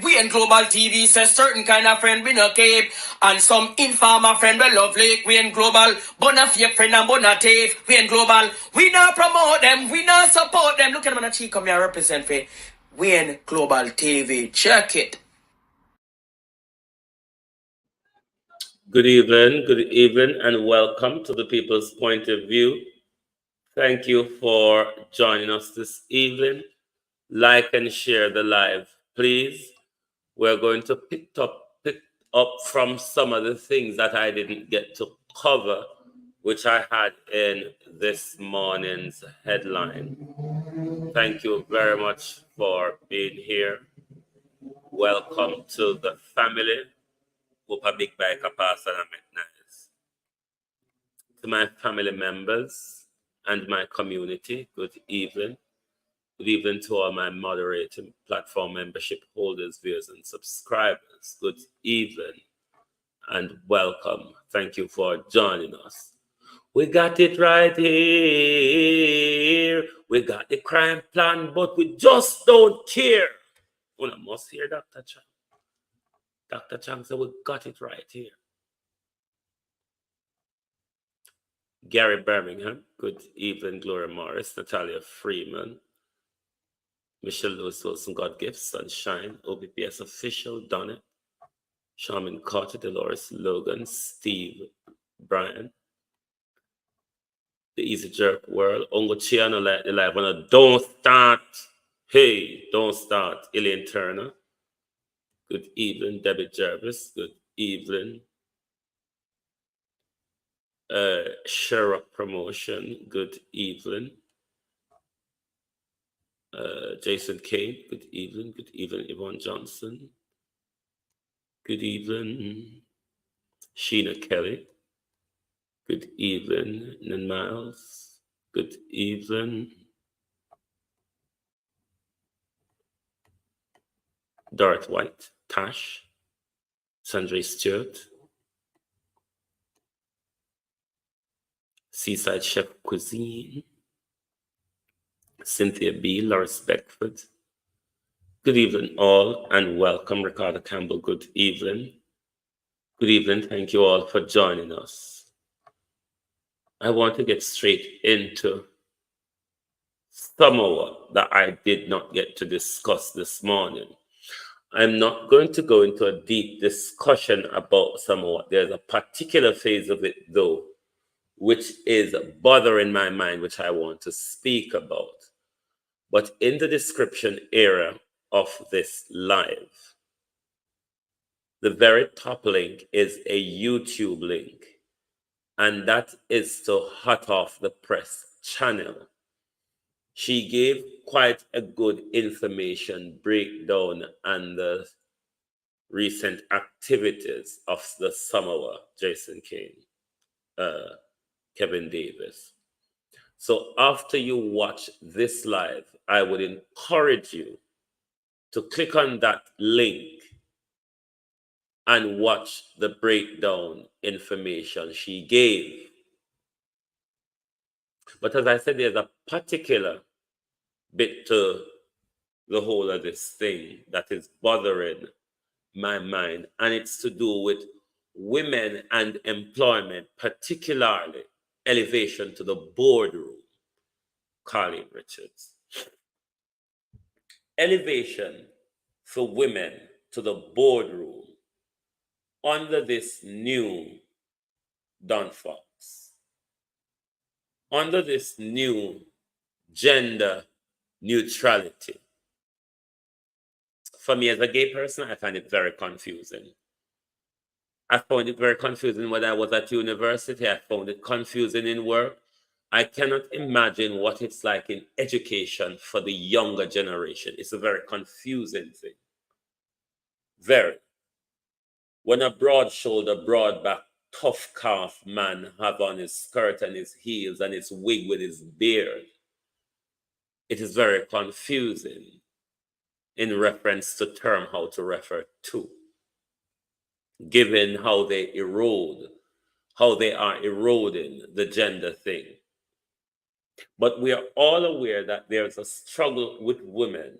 We in Global TV says certain kind of friend we no cape, and some informer friend we lovely. We in Global, bona fake friend and bona tape. We in Global, we not promote them, we not support them. Look at them on the cheek, come here represent for. We in Global TV, check it. Good evening, and welcome to the People's Point of View. Thank you for joining us this evening. Like and share the live, please. We're going to pick up from some of the things that I didn't get to cover, which I had in this morning's headline. Thank you very much for being here. Welcome to the family. Hope a big bike a pass and a nice. To my family members and my community, good evening. Good evening to all my moderating platform membership holders, viewers, and subscribers. Good evening and welcome. Thank you for joining us. We got it right here. We got the crime plan, but we just don't care. Well, I must hear Dr. Chang. Dr. Chang said we got it right here. Gary Birmingham. Good evening, Gloria Morris, Natalia Freeman. Michelle Lewis Wilson, God Gift, Sunshine, OBPS Official, Donna, Charmin Carter, Dolores Logan, Steve Bryan, The Easy Jerk World, Ongo Chiano, the live one, Don't Start, Hey, Don't Start, Elaine Turner, good evening, Debbie Jervis, good evening, Sherrock Promotion, good evening. Jason Kane, good evening, Yvonne Johnson, good evening, Sheena Kelly, good evening, Nan Miles, good evening, Dorothy White, Tash, Sandra Stewart, Seaside Chef Cuisine, Cynthia B., Loris Beckford. Good evening, all, and welcome, Ricardo Campbell. Good evening. Good evening. Thank you all for joining us. I want to get straight into Samoa that I did not get to discuss this morning. I'm not going to go into a deep discussion about Samoa. There's a particular phase of it, though, which is bothering my mind, which I want to speak about. But in the description area of this live, the very top link is a YouTube link, and that is to Hot Off the Press channel. She gave quite a good information breakdown and the recent activities of the Samoa, Jason Kane, Kevin Davis. So after you watch this live, I would encourage you to click on that link and watch the breakdown information she gave. But as I said, there's a particular bit to the whole of this thing that is bothering my mind, and it's to do with women and employment, particularly elevation to the boardroom. Carly Richards. Elevation for women to the boardroom under this new Don Fox, under this new gender neutrality. For me as a gay person, I find it very confusing. I found it very confusing when I was at university. I found it confusing in work. I cannot imagine what it's like in education for the younger generation. It's a very confusing thing. Very. When a broad shoulder, broad back, tough calf man have on his skirt and his heels and his wig with his beard, it is very confusing in reference to term how to refer to, given how they erode, how they are eroding the gender thing. But we are all aware that there's a struggle with women,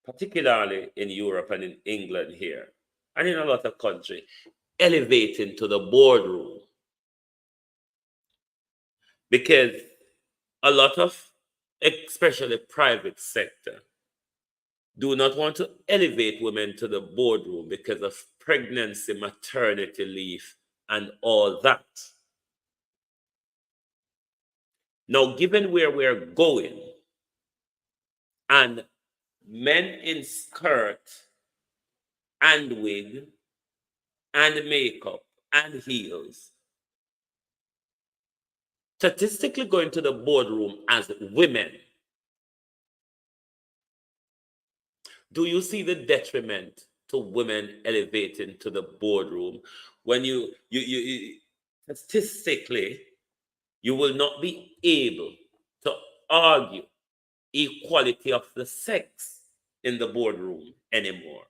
particularly in Europe and in England here, and in a lot of countries, elevating to the boardroom. Because a lot of, especially private sector, do not want to elevate women to the boardroom because of pregnancy, maternity leave, and all that. Now, given where we're going, and men in skirt and wig and makeup and heels, statistically going to the boardroom as women, do you see the detriment to women elevating to the boardroom when you statistically, you will not be able to argue equality of the sex in the boardroom anymore?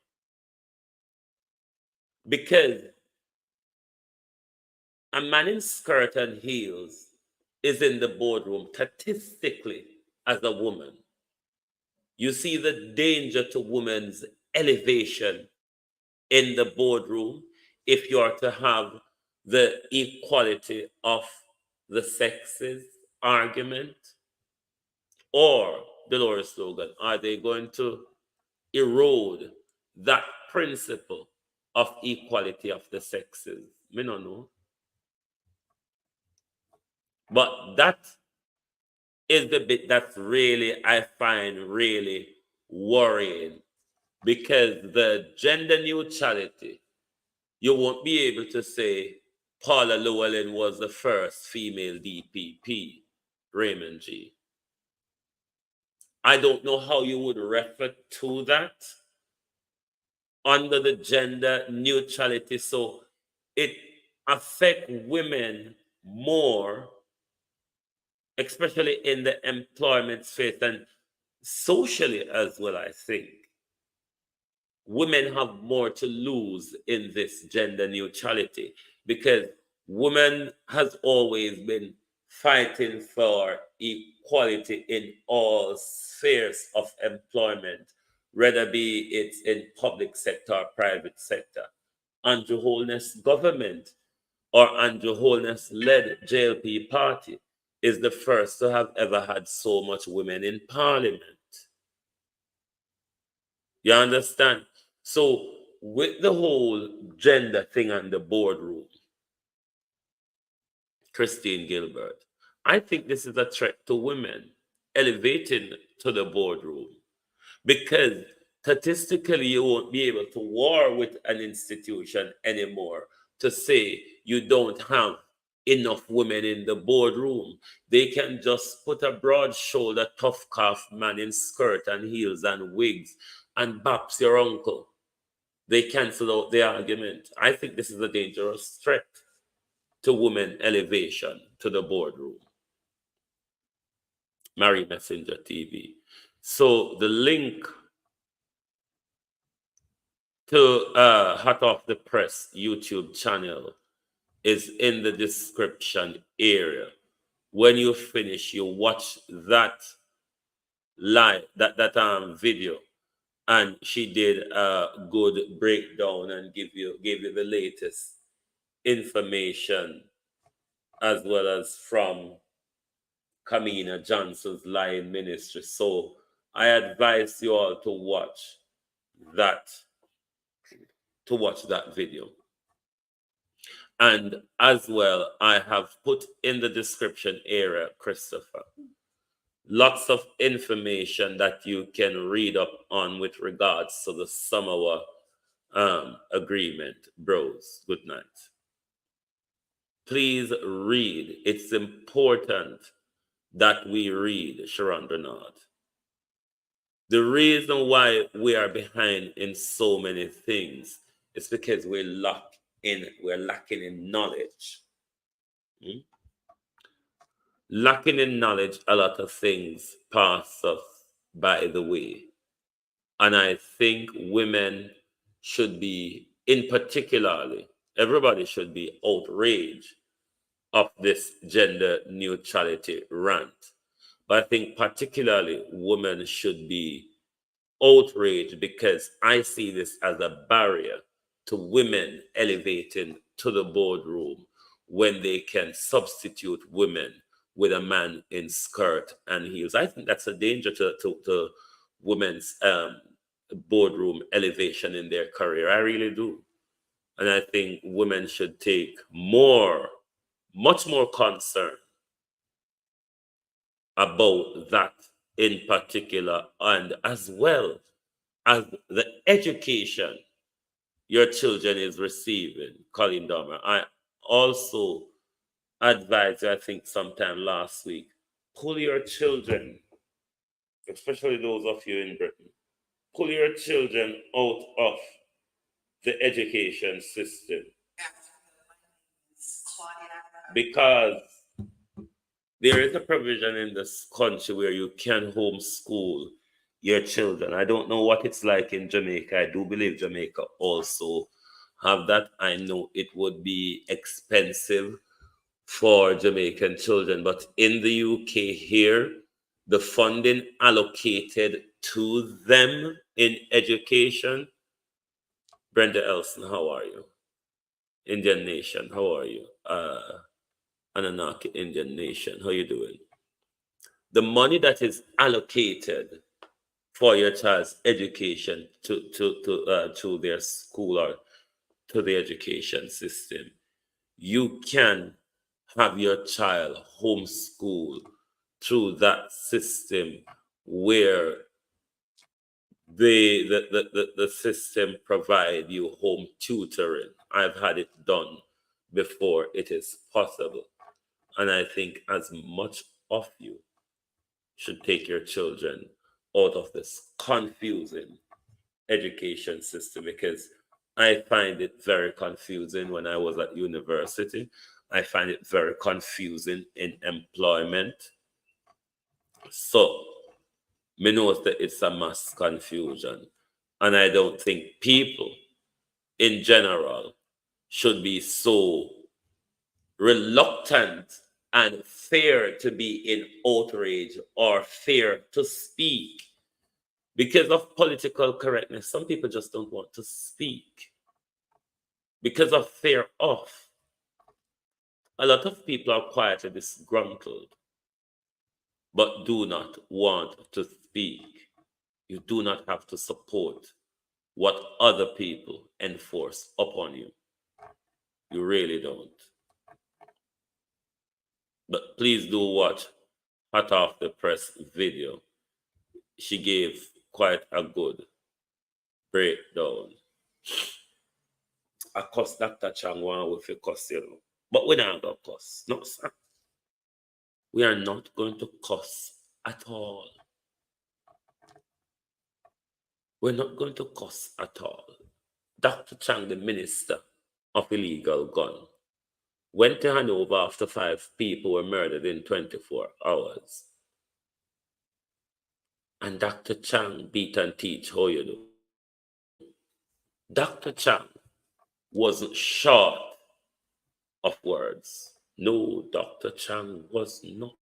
Because a man in skirt and heels is in the boardroom statistically as a woman. You see the danger to women's elevation in the boardroom if you are to have the equality of the sexes argument, or Dolores slogan, are they going to erode that principle of equality of the sexes? Me no know. But that is the bit that's really, I find really worrying, because the gender neutrality, you won't be able to say Paula Llewellyn was the first female DPP, Raymond G. I don't know how you would refer to that under the gender neutrality. So it affects women more, especially in the employment space and socially as well, I think. Women have more to lose in this gender neutrality because women has always been fighting for equality in all spheres of employment, whether be it in public sector or private sector. Andrew Holness government or Andrew Holness-led JLP party is the first to have ever had so much women in parliament. You understand? So with the whole gender thing on the boardroom, Christine Gilbert, I think this is a threat to women elevating to the boardroom, because statistically you won't be able to war with an institution anymore to say you don't have enough women in the boardroom. They can just put a broad shoulder, tough calf man in skirt and heels and wigs and baps your uncle. They cancel out the argument. I think this is a dangerous threat to women elevation to the boardroom. Mary Messenger TV. So the link to Hot Off the Press YouTube channel is in the description area. When you finish, you watch that live, that video, and she did a good breakdown and gave you the latest information, as well as from Kamina Johnson's Lion Ministry. So I advise you all to watch that video. And as well, I have put in the description area, Christopher, lots of information that you can read up on with regards to the Samoa agreement. Bros, good night. Please read. It's important that we read, Sharon Bernard. The reason why we are behind in so many things is because we're lacking in knowledge. Lacking in knowledge, a lot of things pass us by the way. And I think women should be, in particularly, everybody should be outraged of this gender neutrality rant. But I think particularly women should be outraged because I see this as a barrier to women elevating to the boardroom when they can substitute women with a man in skirt and heels. I think that's a danger to women's boardroom elevation in their career. I really do. And I think women should take much more concern about that in particular, and as well as the education your children is receiving. Colin Dahmer, I also advised, I think sometime last week, pull your children, especially those of you in Britain, pull your children out of the education system, because there is a provision in this country where you can homeschool your children. I don't know what it's like in Jamaica. I do believe Jamaica also have that. I know it would be expensive for Jamaican children, but in the UK here, the funding allocated to them in education. Brenda Elson, how are you? Indian Nation, how are you? Anunnaki Indian Nation, how you doing? The money that is allocated for your child's education to their school or to the education system, you can have your child homeschool through that system where the system provide you home tutoring. I've had it done before. It is possible. And I think as much of you should take your children out of this confusing education system, because I find it very confusing when I was at university. I find it very confusing in employment. So, me know that it's a mass confusion. And I don't think people in general should be so reluctant and fear to be in outrage or fear to speak because of political correctness. Some people just don't want to speak because of fear of A lot of people are quietly disgruntled, but do not want to speak. You do not have to support what other people enforce upon you. You really don't. But please do watch Hot Off the Press video. She gave quite a good breakdown. I cuss Dr. Chang one with a cuss, you know. But we're not going to cuss. No, sir. We are not going to cuss at all. We're not going to cuss at all. Dr. Chang, the minister of illegal gun, went to hand over after 5 people were murdered in 24 hours. And Dr. Chang beat and teach how you do. Dr. Chang wasn't short of words. No, Dr. Chang was not.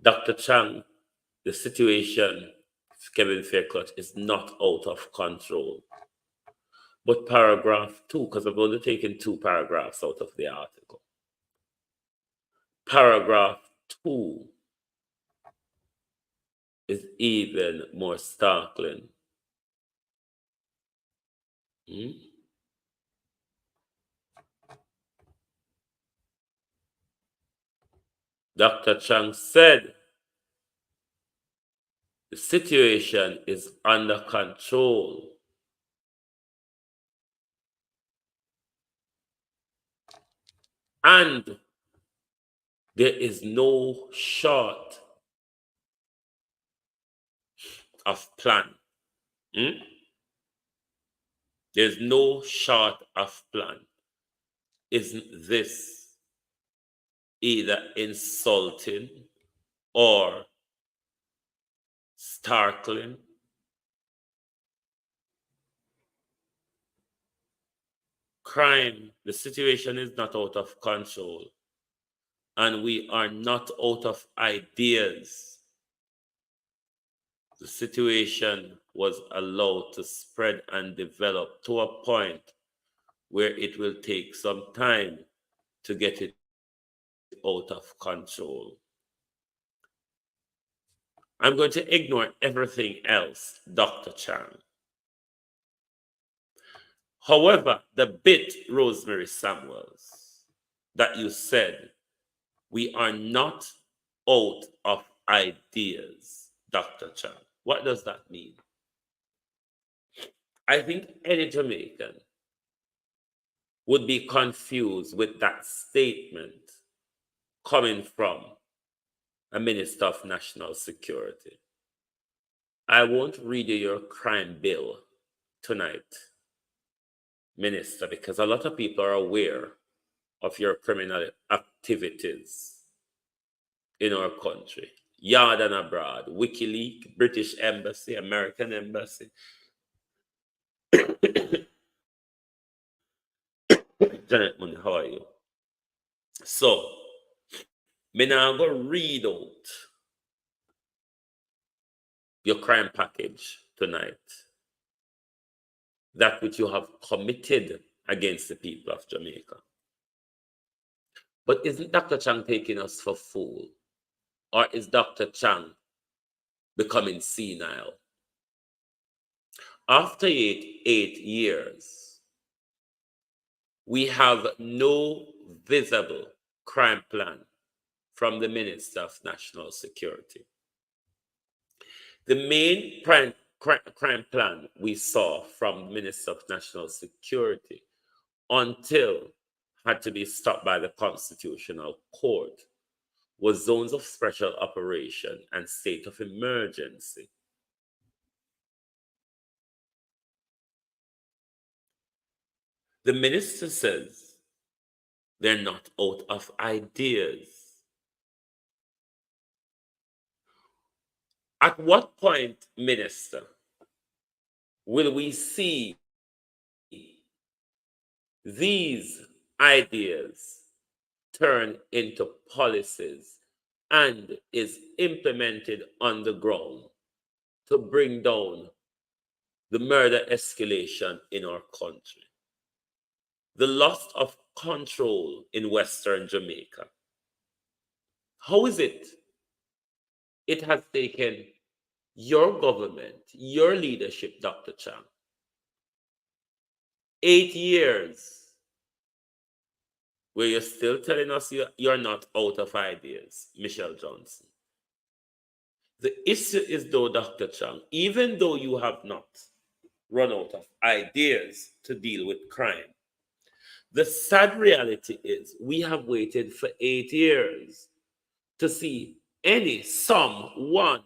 Dr. Chang, the situation, Kevin Fairclough, is not out of control. But paragraph 2, because I've only taken 2 paragraphs out of the article. Paragraph 2 is even more startling. Dr. Chang said, the situation is under control. And there is no short of plan. There's no short of plan. Isn't this either insulting or startling? Crime, the situation is not out of control, and we are not out of ideas. The situation was allowed to spread and develop to a point where it will take some time to get it out of control. I'm going to ignore everything else, Dr. Chang. However, the bit, Rosemary Samuels, that you said, we are not out of ideas, Dr. Chang. What does that mean? I think any Jamaican would be confused with that statement coming from a Minister of National Security. I won't read you your crime bill tonight, Minister, because a lot of people are aware of your criminal activities in our country. Yard and abroad, WikiLeaks, British Embassy, American Embassy. Janet Money, how are you? So, me now go read out your crime package tonight. That which you have committed against the people of Jamaica. But isn't Dr. Chang taking us for fool? Or is Dr. Chang becoming senile? After 8 years, we have no visible crime plan from the Minister of National Security. The main crime plan we saw from the Minister of National Security until had to be stopped by the Constitutional Court was zones of special operation and state of emergency. The minister says they're not out of ideas. At what point, Minister, will we see these ideas turn into policies and is implemented on the ground to bring down the murder escalation in our country, the loss of control in Western Jamaica. How is it? It has taken your government, your leadership, Dr. Chang, 8 years, where you're still telling us you're not out of ideas, Michelle Johnson. The issue is, though, Dr. Chang, even though you have not run out of ideas to deal with crime, the sad reality is we have waited for 8 years to see any, some, one,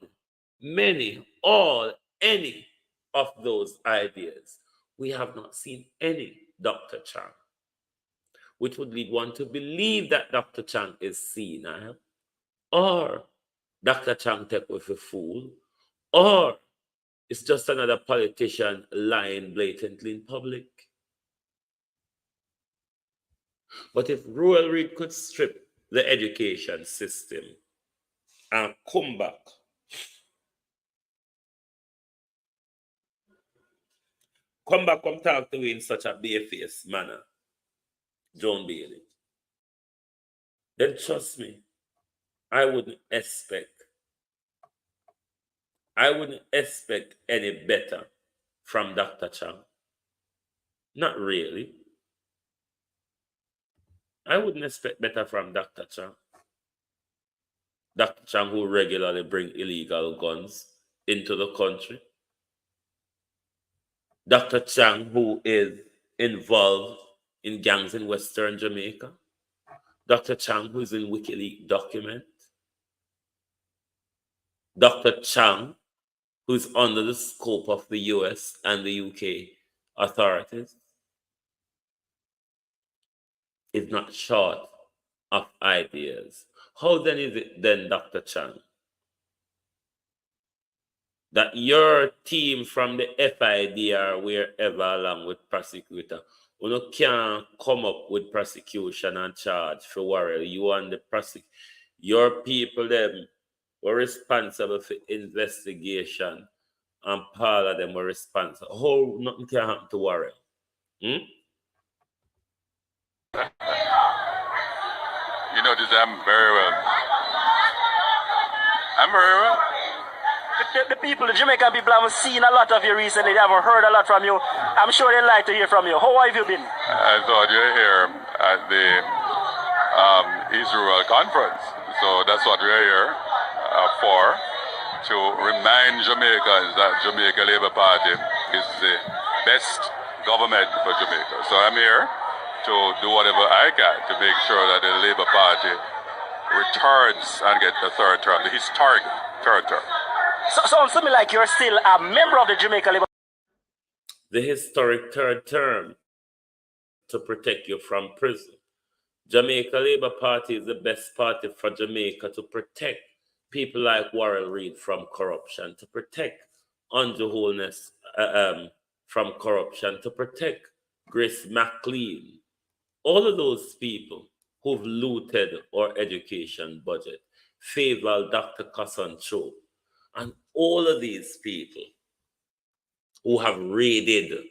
many, all, any of those ideas. We have not seen any, Dr. Chang, which would lead one to believe that Dr. Chang is senile, or Dr. Chang take with a fool, or it's just another politician lying blatantly in public. But if Royal Reid could strip the education system and come back, come talk to you in such a barefaced manner, Joan Bailey, then trust me, I wouldn't expect any better from Dr. Chang. Not really. I wouldn't expect better from Dr. Chang. Dr. Chang, who regularly bring illegal guns into the country. Dr. Chang, who is involved in gangs in Western Jamaica. Dr. Chang, who is in WikiLeaks document. Dr. Chang, who is under the scope of the US and the UK authorities, is not short of ideas. How then is it then, Dr. Chang, that your team from the FIDR, wherever, along with prosecutor, you can't come up with prosecution and charge for Warrell? You and the your people them were responsible for investigation, and part of them were responsible. How nothing can happen to Warrell? You know this, I'm very well. I'm very well. The people, the Jamaican people, haven't seen a lot of you recently. They haven't heard a lot from you. I'm sure they'd like to hear from you. How have you been? I thought you were here at the East Rural Conference. So that's what we're here for, to remind Jamaicans that Jamaica Labour Party is the best government for Jamaica. So I'm here to do whatever I can to make sure that the Labour Party returns and get the third term, the historic third term. So sounds to me like you're still a member of the Jamaica Labour. The historic third term to protect you from prison. Jamaica Labour Party is the best party for Jamaica to protect people like Warrell Reid from corruption, to protect Andrew Holness from corruption, to protect Grace McLean. All of those people who've looted our education budget, favor Dr. Kassan Cho, and all of these people who have raided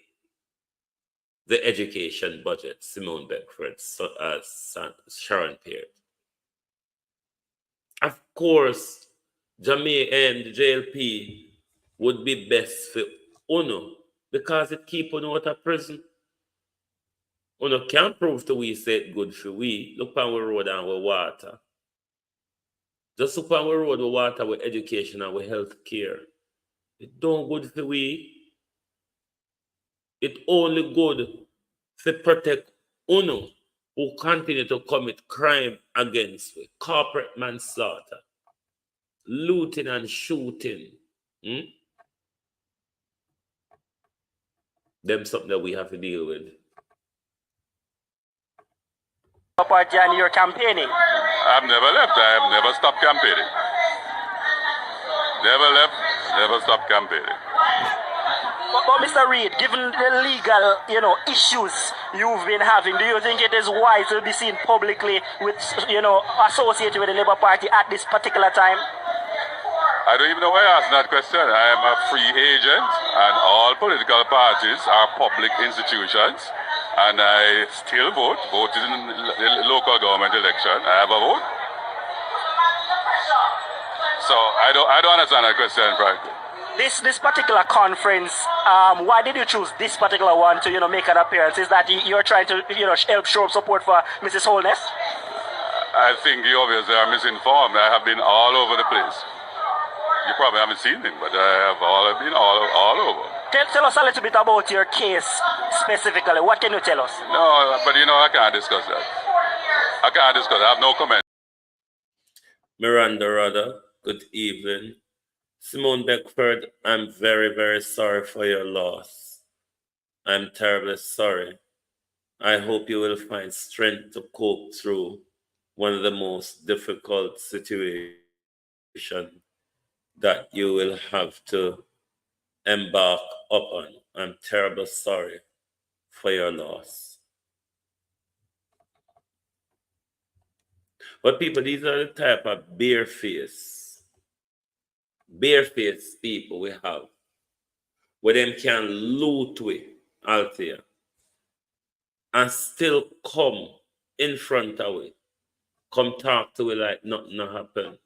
the education budget, Simone Beckford, Sharon Pearce. Of course, Jamaica and the JLP would be best for UNO because it keep UNO out of prison. UNO can't prove to we say it good for we. Look on the road and with water. Just look on the road with water, with education and with health care. It don't good for we. It only good to protect UNO who continue to commit crime against we. Corporate manslaughter, looting and shooting. Them something that we have to deal with. Party and you're campaigning. I've never left. I have never stopped campaigning. Never left, never stopped campaigning. But Mr. Reid, given the legal, issues you've been having, do you think it is wise to be seen publicly with, associated with the Labour Party at this particular time? I don't even know why you asked that question. I am a free agent. And all political parties are public institutions. And I still voted in the local government election. I have a vote. So I don't understand that question, frankly. This particular conference, why did you choose this particular one to make an appearance? Is that you're trying to help show support for Mrs. Holness? I think you obviously are misinformed. I have been all over the place. You probably haven't seen me, but I have been all over. Tell us a little bit about your case specifically. What can you tell us? No, but I can't discuss that. I can't discuss. I have no comment. Miranda Rudder, good evening. Simone Beckford, I'm very, very sorry for your loss. I'm terribly sorry. I hope you will find strength to cope through one of the most difficult situations that you will have to embark upon. I'm terribly sorry for your loss. But people, these are the type of barefaced people we have, where them can loot we out there and still come in front of we, come talk to we like nothing happened.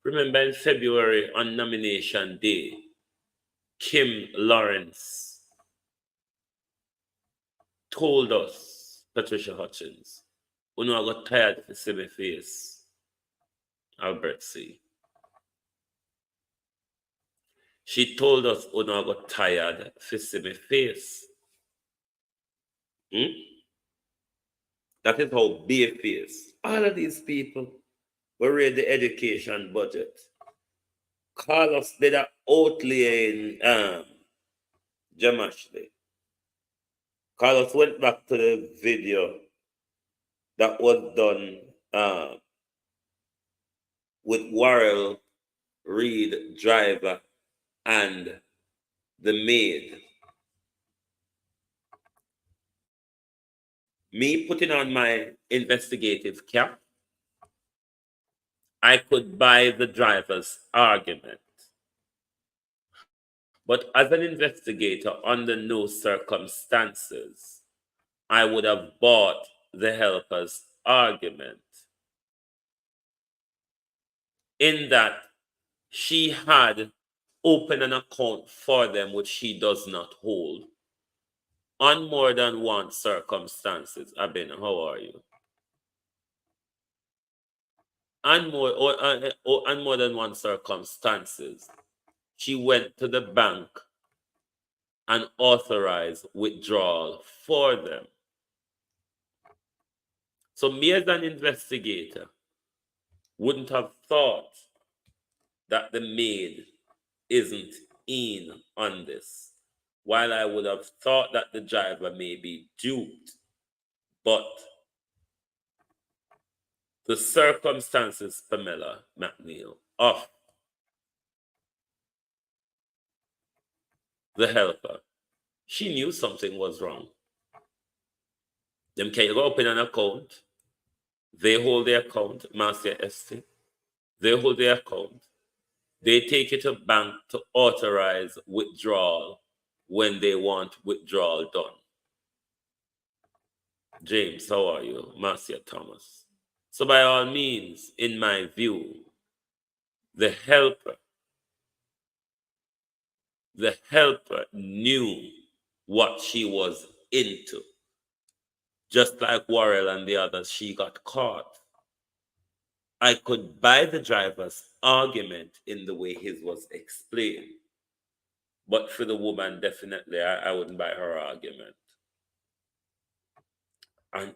Remember in February on nomination day, Kim Lawrence told us, Patricia Hutchins, I got tired to see my face, Albert C. She told us I got tired to see my face. That is how barefaced. All of these people will raise the education budget. Carlos did an outlay in Jamashley. Carlos went back to the video that was done with Warrell, Reed, driver, and the maid. Me putting on my investigative cap, I could buy the driver's argument. But as an investigator, under no circumstances, I would have bought the helper's argument. In that she had opened an account for them which she does not hold. On more than one circumstances. Abin, how are you? On more than one circumstances, she went to the bank and authorized withdrawal for them. So me as an investigator wouldn't have thought that the maid isn't in on this, while I would have thought that the driver may be duped. But the circumstances, Pamela McNeil, of the helper, she knew something was wrong. Them can go open an account. They hold the account, Master Estate. They hold the account. They take it to bank to authorize withdrawal when they want withdrawal done. James, how are you? Marcia Thomas. So by all means, in my view, the helper knew what she was into. Just like Warrell and the others, she got caught. I could buy the driver's argument in the way his was explained. But for the woman, definitely, I wouldn't buy her argument. And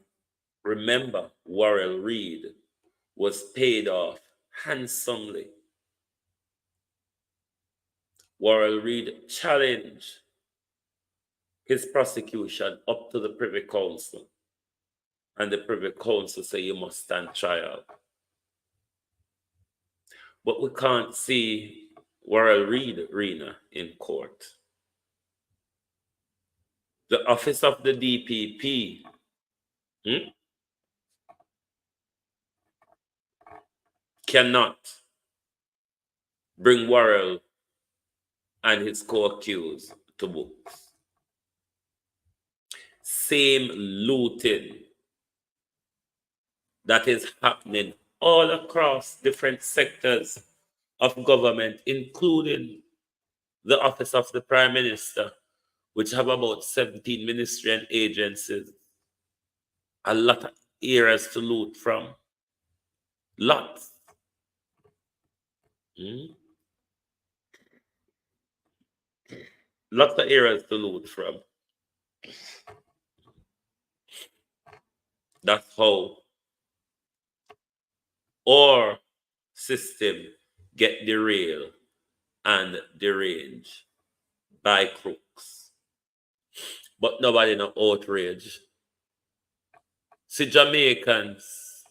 remember, Warrell Reed was paid off handsomely. Warrell Reed challenged his prosecution up to the Privy Council. And the Privy Council said you must stand trial. But we can't see Warrell Reed Rena in court. The office of the DPP cannot bring Warrell and his co-accused to books. Same looting that is happening all across different sectors of government, including the office of the Prime Minister, which have about 17 ministry and agencies. A lot of areas to loot from. Lots. Lots of areas to loot from. That's how our system get derailed and deranged by crooks. But nobody no outrage. See, Jamaicans,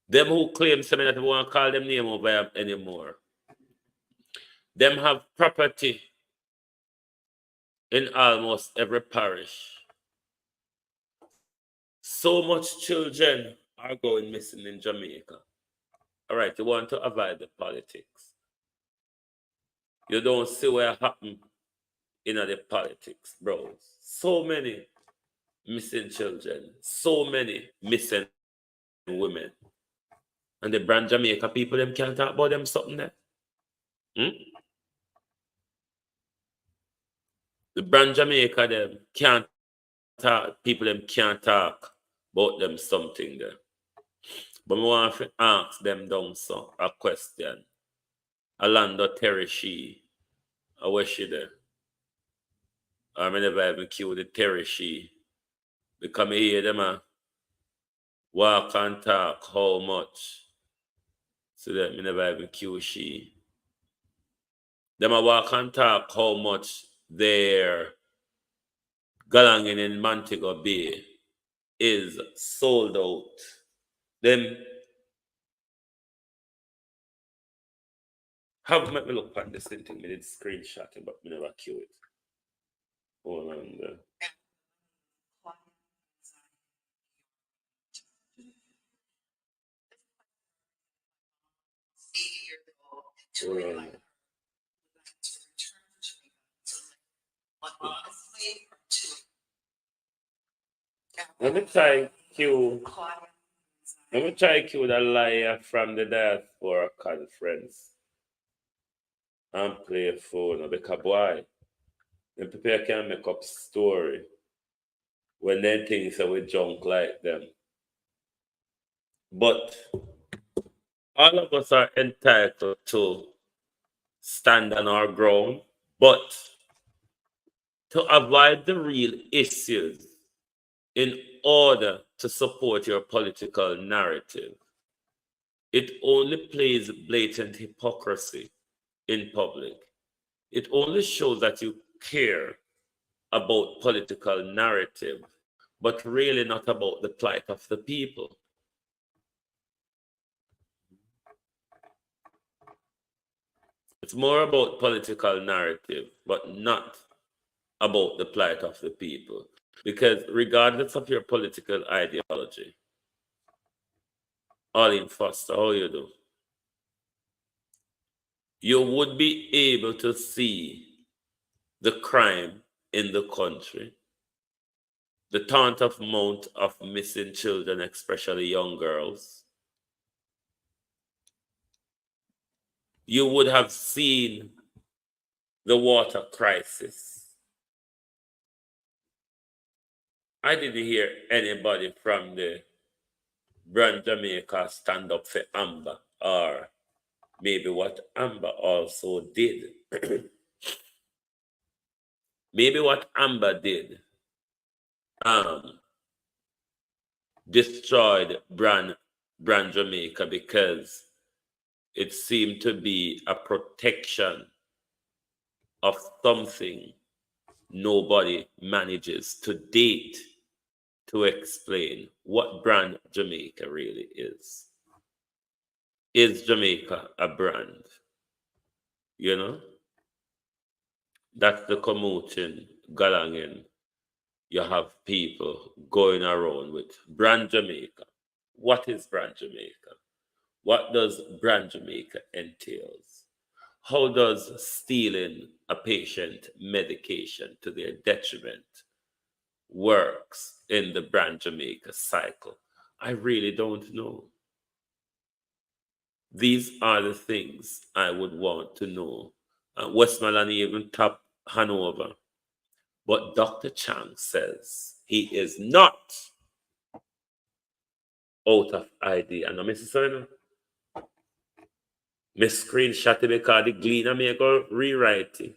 them who claim something that we want to call them name over anymore, them have property in almost every parish. So much children are going missing in Jamaica. All right, you want to avoid the politics. You don't see what happened in the politics, bro. So many missing children, so many missing women. And the brand Jamaica people, them can't talk about them something there. The brand Jamaica, them can't talk, people them can't talk about them something there. But I want to ask them down so a question. Alando Tereshi, where she there? I never even cue the Tereshi. Because I hear them walk and talk how much. So that I never even cue she. Them a walk and talk how much their galangin in Montego Bay is sold out. Them have let me look at this thing. Me did screenshot it, but me never cue it. Hold on there. Hold on. Let me try cue the liar from the diaspora conference and play a phone because boy, the people can make up story when they think that we junk like them. But all of us are entitled to stand on our ground, but to avoid the real issues in order to support your political narrative, it only plays blatant hypocrisy in public. It only shows that you care about political narrative, but really not about the plight of the people. It's more about political narrative, but not about the plight of the people. Because regardless of your political ideology, Arlene Foster, how you do? You would be able to see the crime in the country, the taunt of amount of missing children, especially young girls. You would have seen the water crisis. I didn't hear anybody from the brand Jamaica stand up for Amber, or maybe what Amber also did. Maybe what Amber did destroyed brand Jamaica because it seemed to be a protection of something nobody manages to date to explain what brand Jamaica really is. Is Jamaica a brand? You know? That's the commuting, galangin. You have people going around with brand Jamaica. What is brand Jamaica? What does brand Jamaica entails? How does stealing a patient medication to their detriment works in the brand Jamaica cycle? I really don't know. These are the things I would want to know. Westmoreland even top Hanover. But Dr. Chang says he is not out of idea. And Mrs. Serna, Miss screenshot it because the Gleaner make a rewrite it.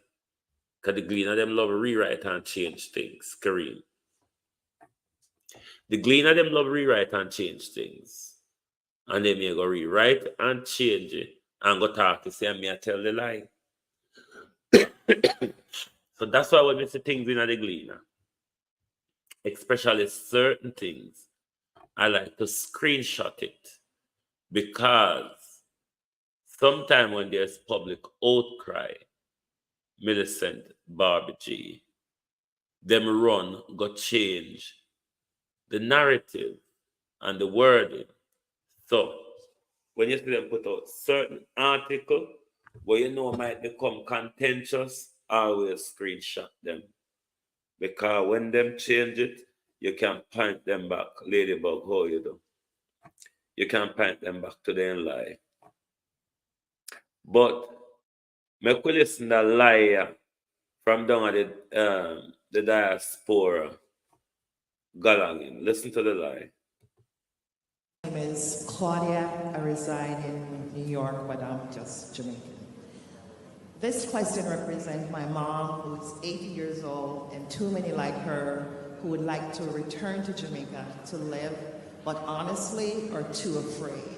Because the Gleaner them love rewrite and change things, Kareem. The Gleaner them love rewrite and change things. And they may go rewrite and change it and go talk to say, me I tell the lie. So that's why when we see things in the Gleaner, especially certain things, I like to screenshot it because sometimes when there's public outcry, Millicent, Barbie G, them run, go change the narrative and the wording. So when you see them put out certain article where you know might become contentious, always screenshot them. Because when them change it, you can point them back. Ladybug, how you do? You can point them back to their lie. But make we listen to lie from down at the diaspora galangin. Listen to the lie. My name is Claudia. I reside in New York, but I'm just Jamaican. This question represents my mom, who's 80 years old, and too many like her who would like to return to Jamaica to live, but honestly are too afraid.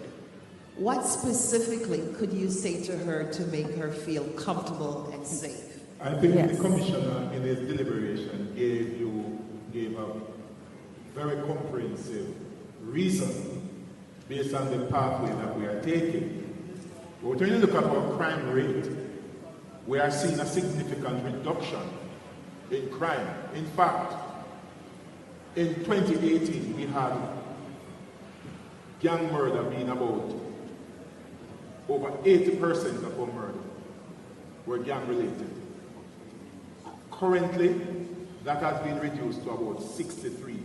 What specifically could you say to her to make her feel comfortable and safe? I think the commissioner in his deliberation gave a very comprehensive reason based on the pathway that we are taking. But when you look at our crime rate, we are seeing a significant reduction in crime. In fact, in 2018, we had gang murder being about over 80% of our murder were gang related. Currently, that has been reduced to about 63.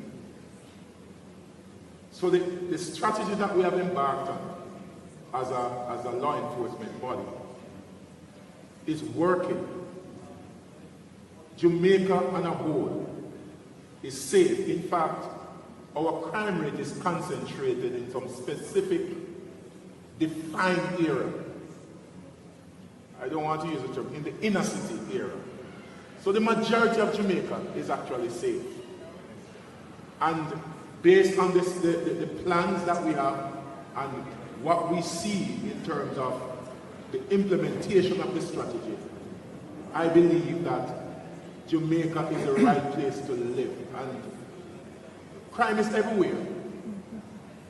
So the strategy that we have embarked on as a law enforcement body is working. Jamaica on a whole is safe. In fact, our crime rate is concentrated in some specific defined area. I don't want to use the term, in the inner city area. So the majority of Jamaica is actually safe. And based on this, the plans that we have and what we see in terms of the implementation of the strategy, I believe that Jamaica is the right place to live. And crime is everywhere.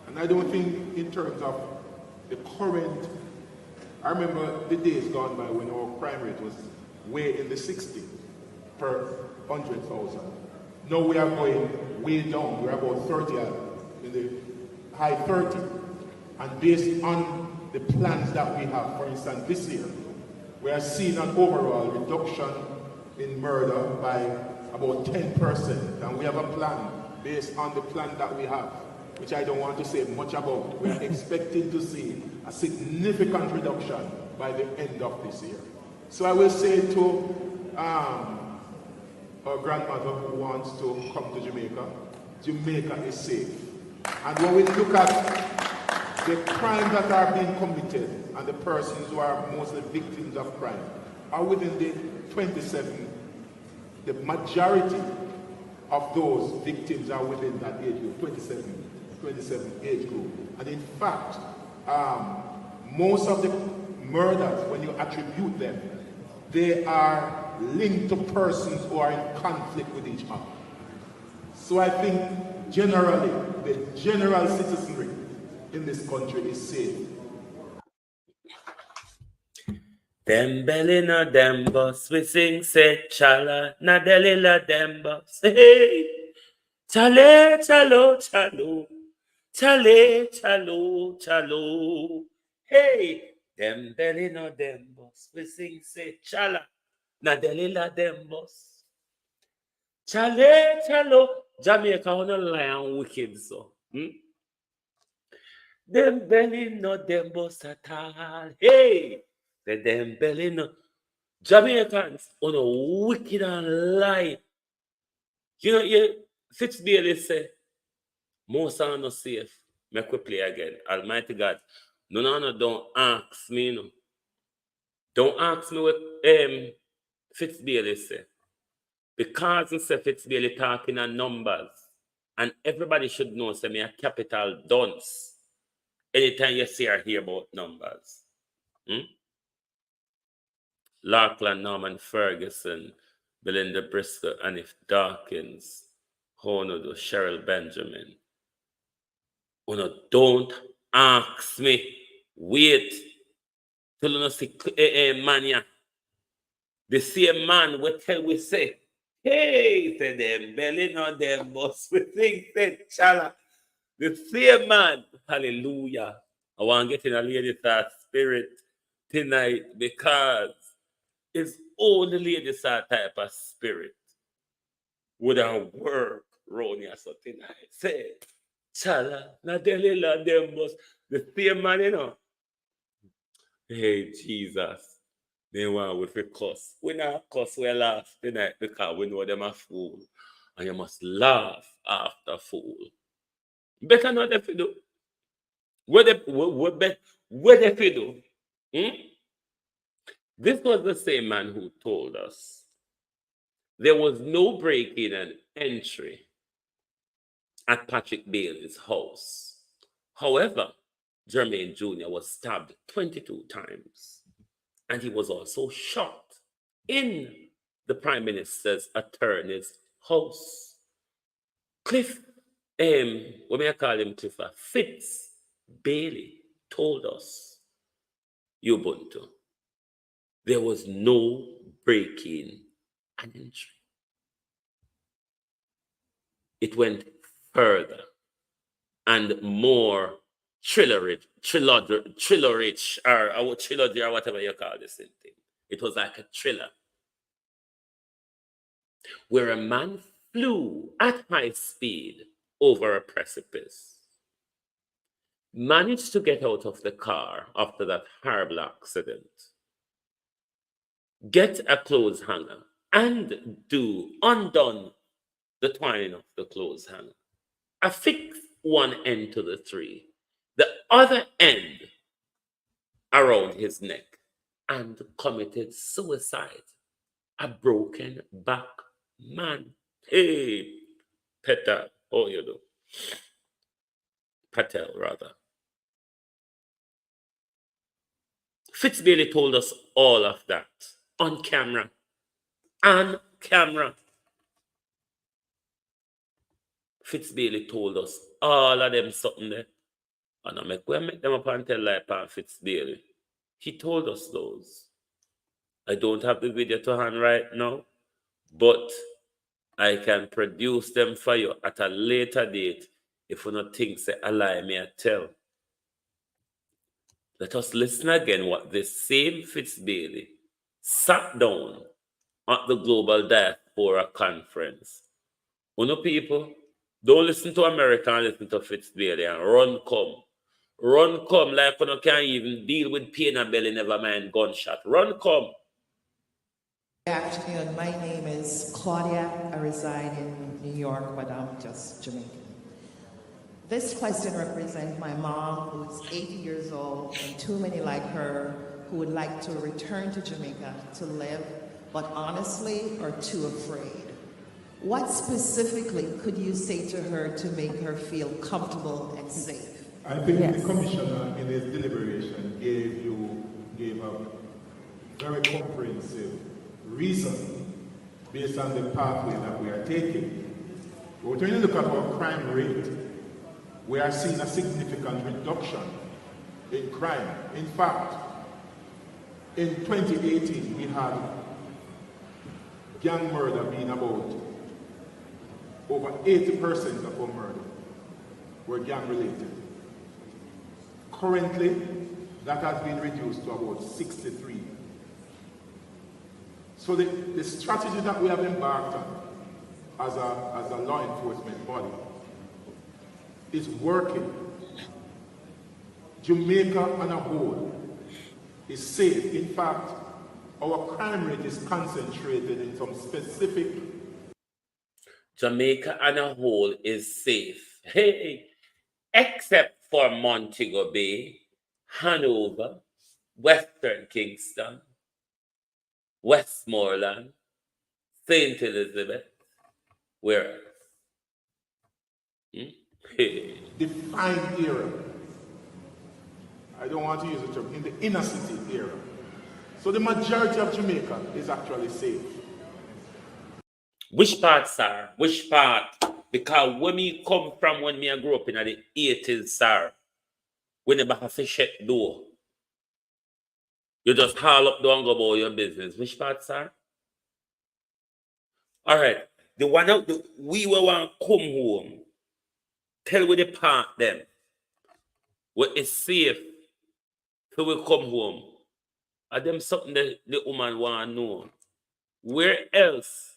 And I don't think in terms of the current, I remember the days gone by when our crime rate was way in the 60s per 100,000. Now we are going way down. We're about 30, in the high 30. And based on the plans that we have, for instance, this year, we are seeing an overall reduction in murder by about 10%. And we have a plan based on the plan that we have, which I don't want to say much about. We are expecting to see a significant reduction by the end of this year. So I will say to our grandmother who wants to come to Jamaica, Jamaica is safe. And when we look at the crimes that are being committed and the persons who are mostly victims of crime are within the 27, the majority of those victims are within that age group, 27 age group. And in fact, most of the murders, when you attribute them, they are linked to persons who are in conflict with each other. So I think generally, the general citizenry in this country is safe. Dem belly na dem bus, we sing say chala, na deli la dem bus, hey, chale, chalo, chalo, chale, chalo, chalo, hey, Dem belly no dem boss. We sing say chala. Na deli la dem boss. Chale chalo. Jamaica on a lion wicked so. Dem belly no dem boss at all. Hey! The dem belly no. Jamaicans on a wicked and lie. You know, Fitzbailey say, most are not safe. Make we play again. Almighty God. No, don't ask me, no. Don't ask me what Fitzbailey say. Because he say Fitzbailey talking in numbers. And everybody should know, say me a capital dunce. Anytime you see or hear about numbers. Lachlan, Norman Ferguson, Belinda Briscoe, Anif Dawkins, Honodo, Cheryl Benjamin. Don't ask me. Wait till you see mania. The same man will tell we say, hey, say them belly no them boss. We think say chala. The same man, hallelujah. I want to get in a lady that spirit tonight because it's only lady that type of spirit would have work round here so tonight. Say, chala, na deli la them boss. The same man, you know. Hey, Jesus. They want with a cuss. We not cuss, we laugh tonight because we know them a fool. And you must laugh after fool. Better not if you do. What if you do? This was the same man who told us there was no break-in and entry at Patrick Bailey's house. However, Jermaine Jr. was stabbed 22 times. And he was also shot in the Prime Minister's attorney's house. Cliff, what may I call him, Clifford? Fitz Bailey told us, Ubuntu, there was no break-in and entry. It went further and more trilogy, or trilogy, or whatever you call this thing. It was like a thriller where a man flew at high speed over a precipice, managed to get out of the car after that horrible accident, get a clothes hanger, and undone the twine of the clothes hanger, affix one end to the tree, the other end around his neck, and committed suicide. A broken back man. Hey, Patel, how you do? Patel, rather. Fitzbailey told us all of that on camera. On camera. Fitzbailey told us all of them something there. And I make them up and tell like on Fitzbailey. He told us those. I don't have the video to hand right now, but I can produce them for you at a later date if you not think say a lie may I tell. Let us listen again what this same Fitzbailey sat down at the Global Diaspora Conference. People, don't listen to America and listen to Fitzbailey and run come like you can't even deal with pain and belly, never mind gunshot. Run come. Good afternoon. My name is Claudia. I reside in New York, but I'm just Jamaican. This question represents my mom, who's 80 years old, and too many like her who would like to return to Jamaica to live, but honestly are too afraid. What specifically could you say to her to make her feel comfortable and safe? I think the commissioner in his deliberation gave a very comprehensive reason based on the pathway that we are taking. But when you look at our crime rate, we are seeing a significant reduction in crime. In fact, in 2018, we had gang murder being about over 80% of our murder were gang related. Currently, that has been reduced to about 63. So the strategy that we have embarked on as a law enforcement body is working. Jamaica on a whole is safe. In fact, our crime rate is concentrated in some specific. Jamaica on a whole is safe. Hey, except for Montego Bay, Hanover, Western Kingston, Westmoreland, St. Elizabeth, where else? Hey. Defined area. I don't want to use the term, in the inner city area. So the majority of Jamaica is actually safe. Which part, sir? Which part? Because when me come from, when me grew up in the 80s, sir, when you have to shut door, you just haul up door and go about your business. Which part, sir? All right. The one out, we will want to come home. Tell we the part them. Where it's safe. So we come home. And them something that the woman want to know. Where else,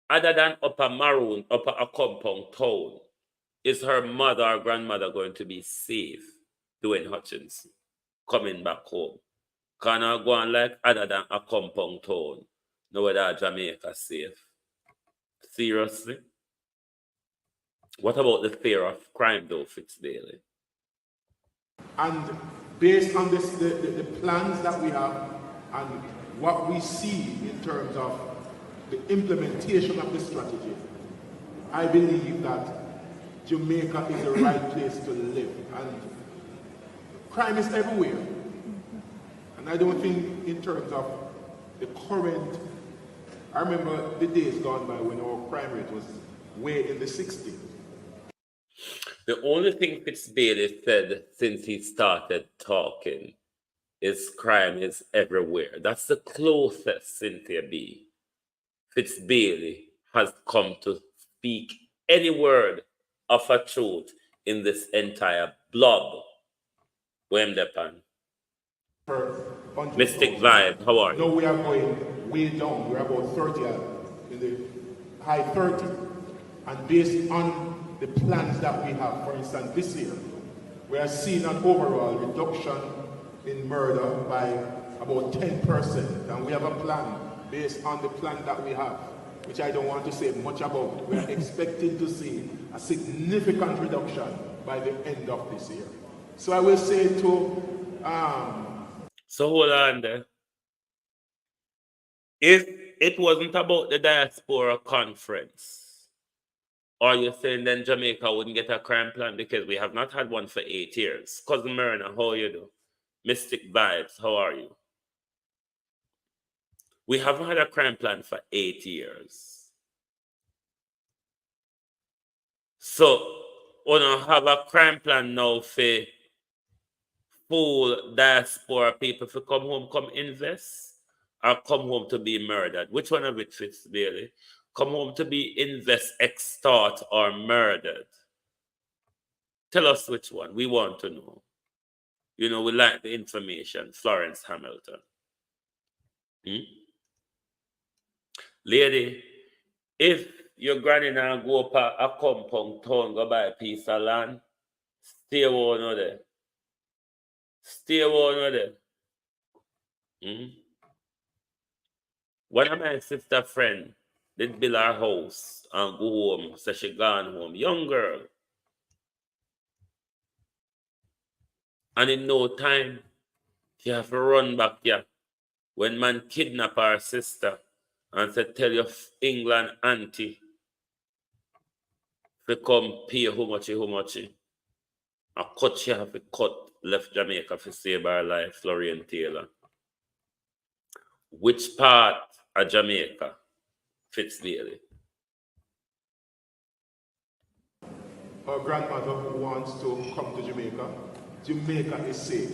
other than Upper Maroon, Upper a compound town, is her mother or grandmother going to be safe doing Hutchinson coming back home? Can I go on like other than a compound town? No whether Jamaica safe. Seriously? What about the fear of crime though, Fitzdaily? And based on this, the plans that we have and what we see in terms of the implementation of the strategy, I believe that Jamaica is the right place to live. And crime is everywhere. And I don't think in terms of the current, I remember the days gone by when our crime rate was way in the 60s. The only thing Fitzdaily said since he started talking is crime is everywhere. That's the closest Cynthia B. Fitzdaily has come to speak any word of a truth in this entire blob. Where Depan? Mystic Vibe, how are you? No, we are going way down. We're about 30, in the high 30. And based on the plans that we have, for instance, this year, we are seeing an overall reduction in murder by about 10%. And we have a plan based on the plan that we have, which I don't want to say much about. We are expecting to see a significant reduction by the end of this year. So I will say to... So hold on there. If it wasn't about the diaspora conference, are you saying then Jamaica wouldn't get a crime plan? Because we have not had one for 8 years. Cousin Myrna, how you do? Mystic Vibes, how are you? We haven't had a crime plan for 8 years. So, we don't have a crime plan now for full diaspora people to come home, come invest, or come home to be murdered. Which one of it fits really? Come home to be invest, extort, or murdered. Tell us which one. We want to know. You know, we like the information. Florence Hamilton. Lady, if your granny now go up a compound town, go buy a piece of land, stay one there. Stay one there. One of my sister friend did build her house and go home, so she gone home. Young girl. And in no time, she have to run back here. When man kidnap her sister and say, tell your England auntie to come pay how much. A cut she have to cut, left Jamaica to save her life, Florian Taylor. Which part of Jamaica fits daily? Our grandmother who wants to come to Jamaica, Jamaica is safe.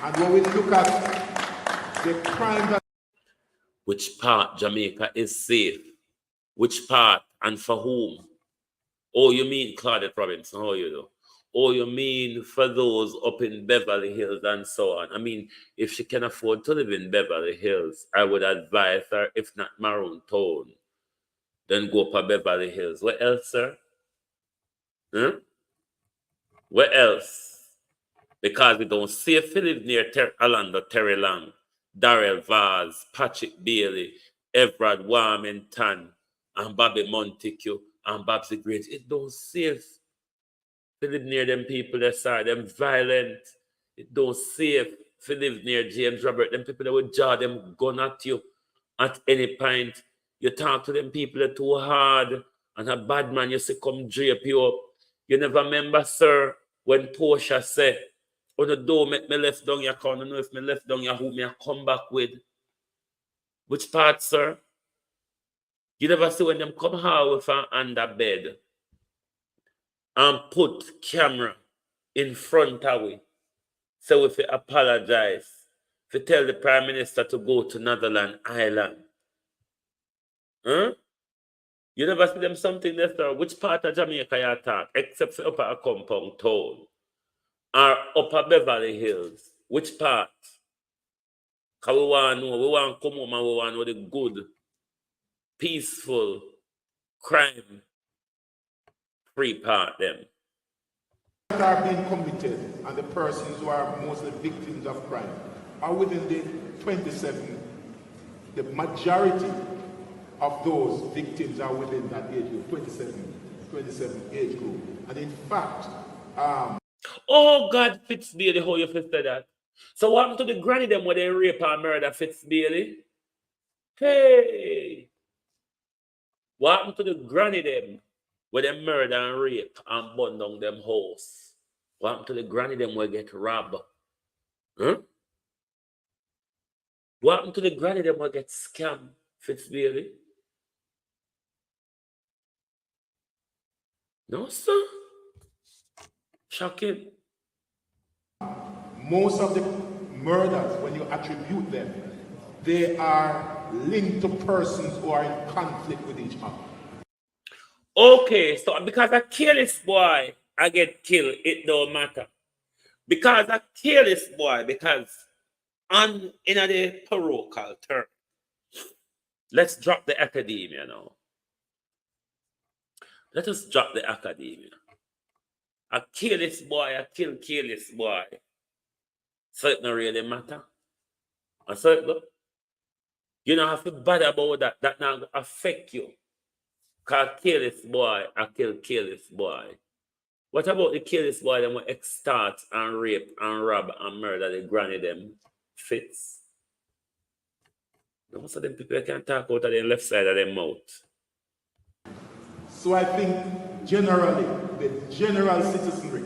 And when we look at the crime that... Which part Jamaica is safe? Which part and for whom? Oh, you mean Claudette Robinson, how you do? Oh, you mean for those up in Beverly Hills and so on? I mean, if she can afford to live in Beverly Hills, I would advise her, if not Maroon Town, then go for Beverly Hills. What else, sir? Huh? What else? Because we don't see if you live near Orlando, Terry Long, Darrell Vaz, Patrick Bailey, Everard Warmington, and Bobby Montague, and Babsy Great. It don't safe. If you live near them people that side, them violent. It don't safe. If you live near James Robert, them people that would jaw them gun at you at any point. You talk to them people that too hard, and a bad man you say come drape you up. You never remember, sir, when Portia said, "Oh, the door make me left down your corner. Know if me left down your who me I come back with." Which part, sir? You never see when them come out with her under bed and put camera in front of we. So if you apologize, if you tell the Prime Minister to go to Netherlands Island. Huh? You never see them something there, sir. Which part of Jamaica you talk? Except for upper Compound Town. Or upper Beverly Hills. Which part? Because we want to know. We want to come home and we want to know the good, peaceful, crime-free part them. That are being committed and the persons who are mostly victims of crime are within the 27. The majority of those victims are within that age group, 27 age group. And in fact, oh God, Fitzbailey, how you fit that? So what happened to the granny them where they rape and murder Fitzbailey? Hey! What happened to the granny them where they murder and rape and burn down them house? What happened to the granny them where get robbed? Huh? What happened to the granny them where get scammed, Fitzbailey? No, sir. Shocking. most of the murders, when you attribute them, they are linked to persons who are in conflict with each other. Okay, so because I kill this boy, I get killed, it don't matter. Because I kill this boy, because I'm in a parochial term. Let's drop the academia now. Let us drop the academia. I kill this boy, I kill this boy. So it don't really matter. And so it go. You don't have to bother about that. That not affect you. Because I kill this boy, I kill this boy. What about the kill this boy that will extort and rape and rob and murder the granny them fits? Most of them people can talk out of the left side of their mouth. So I think generally, the general citizenry